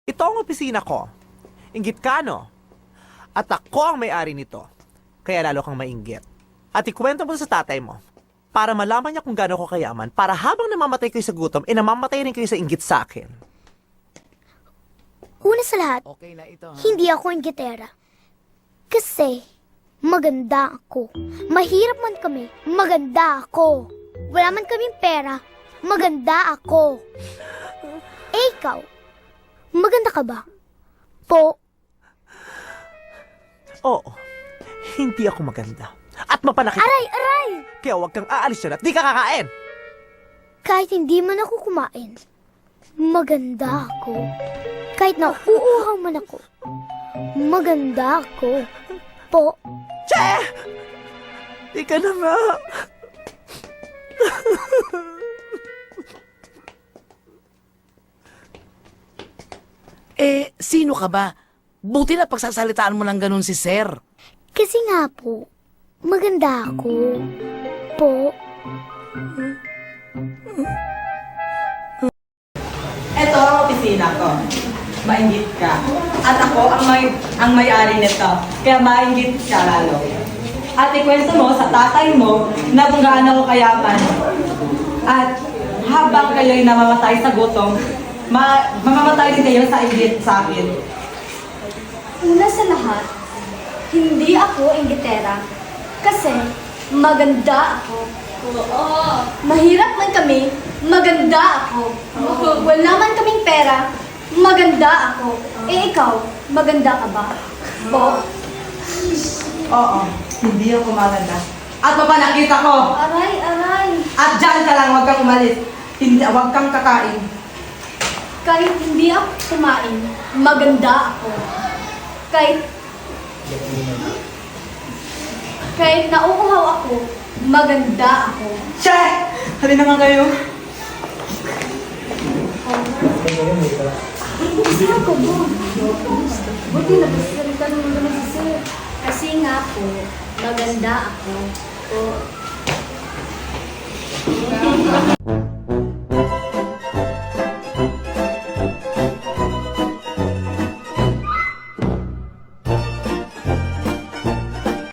Ito ang opisina ko. Inggit ka, no? At ako ang may-ari nito. Kaya lalo kang mainggit. At ikwento mo sa tatay mo para malaman niya kung gaano ko kayaman para habang namamatay kayo sa gutom, namamatay rin kayo sa inggit sa akin. Una sa lahat, Okay na ito, ha? hindi ako inggitera. Kasi, maganda ako. Mahirap man kami, maganda ako. Wala man kaming pera, maganda ako. Eh, ikaw, maganda ka ba? Po, Oo, hindi ako maganda. At mapanakit. aray, aray! Kaya huwag kang aalis dyan at di ka kakain. Kahit hindi man ako kumain, maganda ako. Kahit nauuhaw man ako, maganda ako. Po, Che! Di ka na nga. Sino ka ba? Buti na pagsasalitaan mo ng ganun si Sir. kasi nga po, maganda ako. Po, Ito ang opisina ko. Mainggit ka. At ako ang may-ari nito. Kaya mainggit ka lalo. At ikwento mo sa tatay mo na kung gaano ako kayaman. At habang kayo'y namamatay sa gutom, mamamatay din kayo sa inggit sa akin. Una sa lahat, hindi ako inggitera. Kasi maganda ako. Mahirap man kami, maganda ako. Wala man kaming pera, maganda ako. Eh ikaw, maganda ka ba? Po? Oo, hindi ako maganda. At mapanakit ako. Aray, aray. At dyan ka lang, huwag kang umalis. Huwag kang kakain. Kahit hindi ako kumain, maganda ako. Kahit nauuhaw ako, maganda ako. Che! Halina nga kayo. Saan ka ba? Buti na basalitan mo naman si Sir. Kasi nga po, maganda ako. Po.